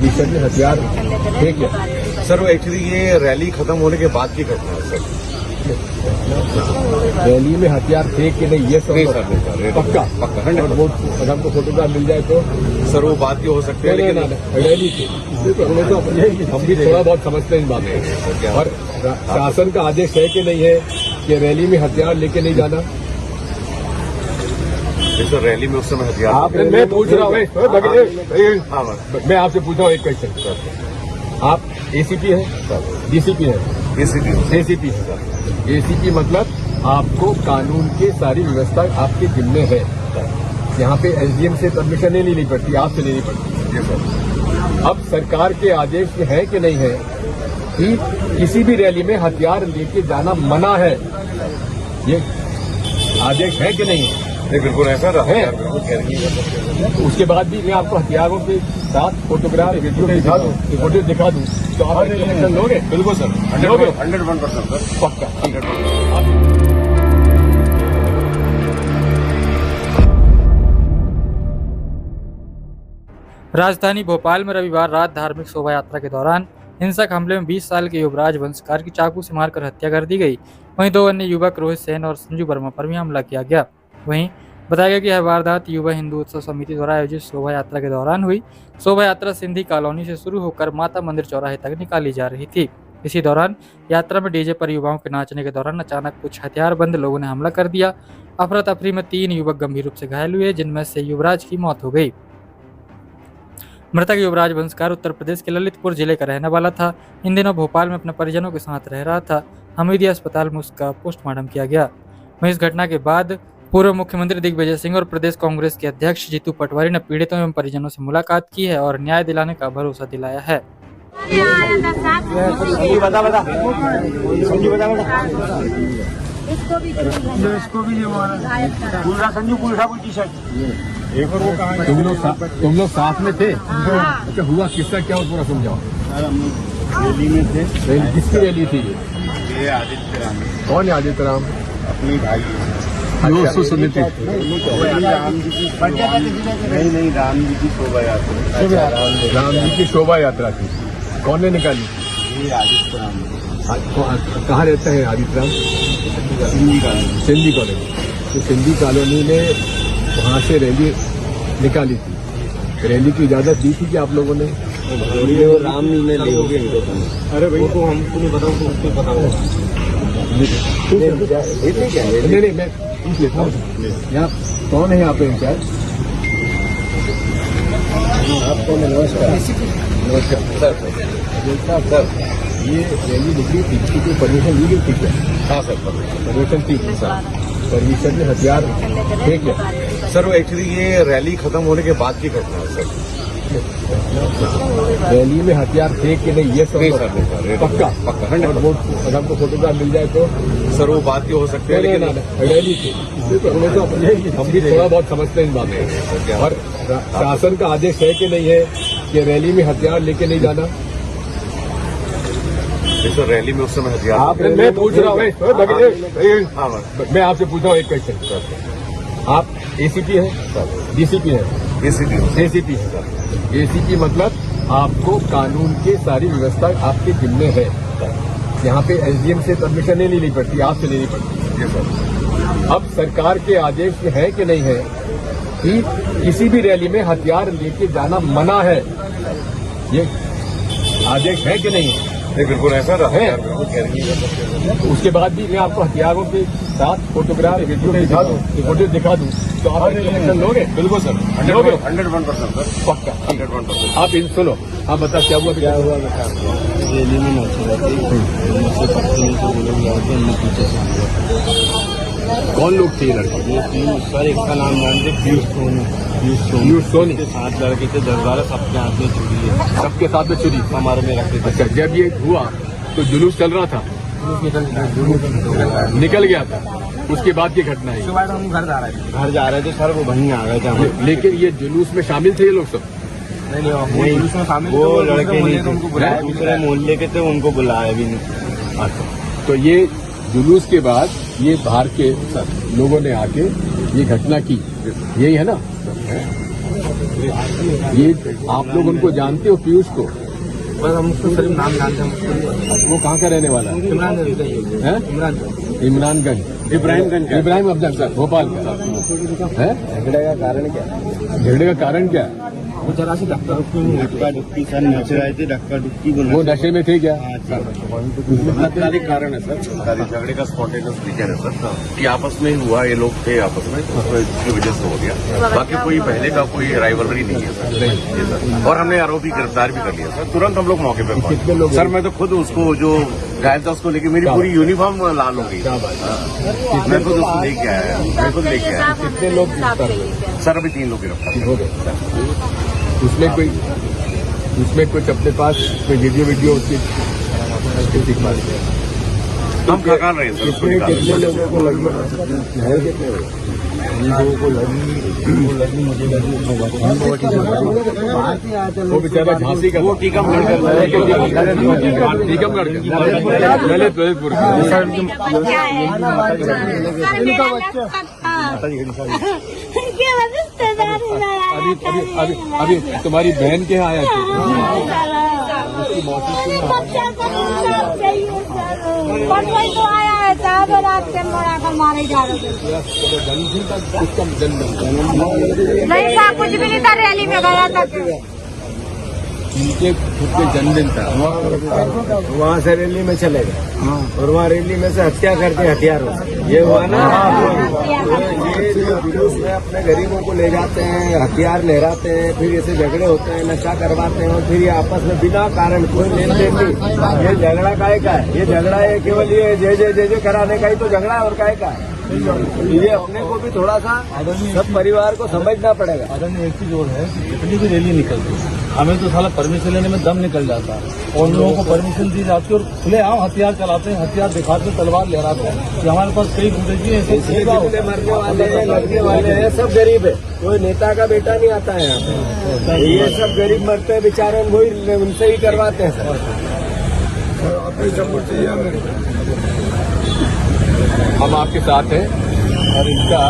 परिषद में हथियार फेंक दिया। सर वो एक्चुअली ये रैली खत्म होने के बाद की घटना है सर। रैली में हथियार फेंक के नहीं, ये सब पक्का पक्का और वो अगर हमको फोटोग्राफ मिल जाए तो सर वो बात की हो सकती है, लेकिन रैली थी हम भी थोड़ा बहुत समझते हैं इस बात में। और शासन का आदेश है कि नहीं है कि रैली में हथियार लेके नहीं जाना। सर रैली में उस समय हथियार आप मैं पूछ रहा हूँ, मैं आपसे पूछ रहा हूँ एक क्वेश्चन। आप एसीपी हैं, डीसीपी हैं, एसीपी है। एसीपी मतलब आपको कानून की सारी व्यवस्था आपके जिम्मे है। यहाँ पे एसडीएम से परमिशन नहीं लेनी पड़ती, आपसे लेनी पड़ती है। अब सरकार के आदेश है कि नहीं है कि किसी भी रैली में हथियार लेके जाना मना है, ये आदेश है कि नहीं है? बिल्कुल ऐसा है। उसके बाद भी मैं आपको हथियारों के साथ फोटोग्राफ वीडियो दिखा दूं, फोटो दिखा दूं तो आप एक्शन लोगे? बिल्कुल सर, 101% सर, पक्का। राजधानी भोपाल में रविवार रात धार्मिक शोभा यात्रा के दौरान हिंसक हमले में 20 साल के युवराज वंशकार की चाकू से मारकर हत्या कर दी गई। वहीं 2 अन्य युवक रोहित सेन और संजू वर्मा पर भी हमला किया गया। वहीं बताया गया कि यह वारदात युवा हिंदू उत्सव समिति द्वारा आयोजित शोभा यात्रा के दौरान हुई। शोभा यात्रा सिंधी कॉलोनी से शुरू होकर माता मंदिर चौराहे तक निकाली जा रही थी। इसी दौरान यात्रा में डीजे पर युवाओं के नाचने के दौरान अचानक कुछ हथियारबंद लोगों ने हमला कर दिया। अफरा तफरी में 3 युवक गंभीर रूप से घायल हुए, जिनमें से युवराज की मौत हो गई। मृतक युवराज वंशकार उत्तर प्रदेश के ललितपुर जिले का रहने वाला था। इन दिनों भोपाल में अपने परिजनों के साथ रह रहा था। हमीदिया अस्पताल में उसका पोस्टमार्टम किया गया। वहीं इस घटना के बाद पूर्व मुख्यमंत्री दिग्विजय सिंह और प्रदेश कांग्रेस के अध्यक्ष जीतू पटवारी ने पीड़ितों एवं परिजनों से मुलाकात की है और न्याय दिलाने का भरोसा दिलाया है। तुम लोग साथ में थे? अच्छा, हुआ किसका क्या पूरा समझाओ। रैली में थे। किसकी रैली थी ये आदित्य राम। कौन है आदित्य राम? अपनी भाई समिति राम जी की नहीं राम जी की शोभा यात्रा। राम जी की शोभा यात्रा थी। कौन ने निकाली? ये आदित्य राम। कहाँ रहते हैं आदित्य राम? सिंधी कॉलोनी। तो सिंधी कॉलोनी ने वहाँ से रैली निकाली थी। रैली की इजाजत दी थी कि आप लोगों ने? राम ने ले होगी। अरे भाई तो हमको नहीं बताओ, उसको बताओ। नहीं मैं पूछ लेता हूँ। यहाँ कौन है यहाँ पे इंचार्ज? आपको नमस्कार। सर ये रैली निकली थी, इसकी कोई परमिशन ली गई थी क्या? हाँ सर, परमिशन थी सर। परिषद में हथियार फेंक दिया। सर वो एक्चुअली ये रैली खत्म होने के बाद की घटना है सर। रैली में हथियार फेंक के नहीं, ये सब पक्का और वो अगर हमको फोटोग्राफ मिल जाए तो सर वो बात की हो सकती है, लेकिन रैली थी हम भी थोड़ा बहुत समझते हैं इस बात में। और शासन का आदेश है कि नहीं है कि रैली में हथियार लेके नहीं जाना। सर रैली में उस समय हथियार मैं पूछ रहा हूँ, मैं आपसे पूछ रहा हूँ एक क्वेश्चन। आप एसीपी हैं, डीसीपी हैं? एसीपी है। एसीपी मतलब आपको कानून की सारी व्यवस्था आपके जिम्मे है। यहाँ पे एसडीएम से परमिशन नहीं लेनी पड़ती, आपसे लेनी पड़ती है। अब सरकार के आदेश है कि नहीं है कि किसी भी रैली में हथियार लेके जाना मना है, ये आदेश है कि नहीं है? बिल्कुल ऐसा है। उसके बाद भी मैं आपको हथियारों के साथ फोटोग्राफ वीडियो दिखा दूं, फोटो दिखा दूं तो आप एक्शन लोगे? बिल्कुल सर, 101% सर, पक्का 101%। आप इन सुनो, आप बता क्या हुआ? बता। रैली में नाच रहे थे। कौन लोग थे लड़के? सर एक का नाम जानते, पीयूष सोनी के 7 लड़के थे। 10-12 सबके हाथ में छुरी है। सबके साथ में छुरी हमारे में रखे थे। अच्छा, जब ये हुआ तो जुलूस चल रहा था, निकल गया था, उसके बाद की घटना है। सुबह हम घर जा रहे थे सर, वो वहीं आ गए थे हम। लेकिन ये जुलूस में शामिल थे ये लोग सब? नहीं जुलूस में शामिल वो लड़के नहीं थे, दूसरे मोहल्ले के थे, उनको बुलाया भी नहीं। अच्छा, तो ये जुलूस के बाद ये बाहर के लोगों ने आके ये घटना की, यही है ना? ये आप लोग उनको जानते हो पीयूष को? बस हम उसको सिर्फ नाम जानते हैं। वो कहाँ का रहने वाला है? इमरानगंज, इब्राहिम अफजल सर, भोपाल का है। झगड़े का कारण क्या है? झगड़े का कारण क्या है? वो जरा सी धक्का डुक्की सर नच रहे थे, धक्का डुक्की वो नशे में थे क्या? तात्कालिक कारण है सर, झगड़े का स्पॉन्टेनियस रीजन है सर, कि आपस में ही हुआ, ये लोग थे आपस में, उसकी वजह से हो गया। बाकी कोई पहले का कोई राइवलरी नहीं है सर। ये सर, और हमने आरोपी गिरफ्तार भी कर लिया सर, तुरंत हम लोग मौके पे कितने लोग? सर मैं तो खुद उसको जो घायल था उसको लेके, मेरी पूरी यूनिफॉर्म लाल हो गई। मैं खुद उसको लेके आया, मैं खुद लेके आया। कितने लोग सर अभी 3 लोग गिरफ्तार हो गए? उसमें कुछ अपने पास कोई वीडियो उसकी हम खकान रहे हैं सर उसको निकालने। कितने लोगों को लगी? घायल कितने हुए? लोगों को लगी मुझे वो बेचारा झांसी का, वो टीकमगढ़ ललितपुर अभी तुम्हारी बहन के यहाँ आया तो आया है साहब, रात के मोड़ा कर मारे जा रहे नहीं था, कुछ भी नहीं था, रैली में गया था। उनके खुद के जन्मदिन था, वहाँ से रैली में चले गए और वहाँ रैली में से हत्या करके हथियार ये हुआ ना। ये जुलूस में अपने गरीबों को ले जाते हैं, हथियार लहराते हैं, फिर ऐसे झगड़े होते हैं, नशा करवाते हैं और फिर ये आपस में बिना कारण कोई लेन देन नहीं। ये झगड़ा काहे का है? ये झगड़ा है केवल ये जे कराने का ही तो झगड़ा है, और काहे का है? ये अपने को भी थोड़ा सा सब परिवार को समझना पड़ेगा। आदमी एक चीज और है, जितनी भी रैली निकलती है हमें तो साला परमिशन लेने में दम निकल जाता है, और उन लोगों को परमिशन दी जाती है और खुले आम हथियार चलाते हैं, हथियार दिखाते, तलवार लहराते हैं। कि हमारे पास कई गुंडे ऐसे मरने वाले हैं, लगने वाले हैं, सब गरीब है, कोई नेता का बेटा नहीं आता है यहाँ पे। ये सब गरीब मरते हैं बेचारे, वही उनसे ही करवाते हैं सर। हम आपके साथ हैं और इनका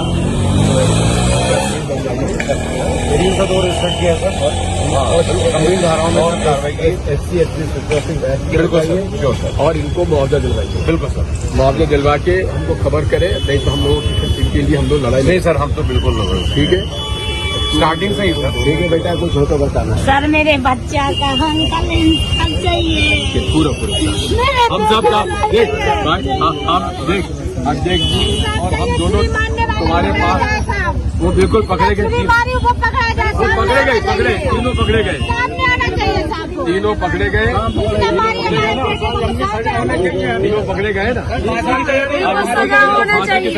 तो रिस्पेक्ट किया सर, और गंभीर धाराओं में कार्रवाई की। बिल्कुल सर, और इनको मुआवजा दिलवाइए। बिल्कुल सर, मुआवजा दिलवा के हमको खबर करें, नहीं तो हम लोग इनके लिए हम लोग लड़ाई नहीं सर, हम तो बिल्कुल ठीक है, स्टार्टिंग से ही सर। ठीक है बेटा, कुछ हो तो बताना। सर मेरे बच्चा का अंकल इंसान चाहिए, पूरा हम सब का देख हम देख और हम दोनों तुम्हारे पास वो बिल्कुल पकड़े गए, बीमारियों को पकड़ा जाए, तीनों पकड़े गए, सामने आना चाहिए साहब। तीनों पकड़े गए, बीमारी तीनों पकड़े गए ना, सजा होना चाहिए।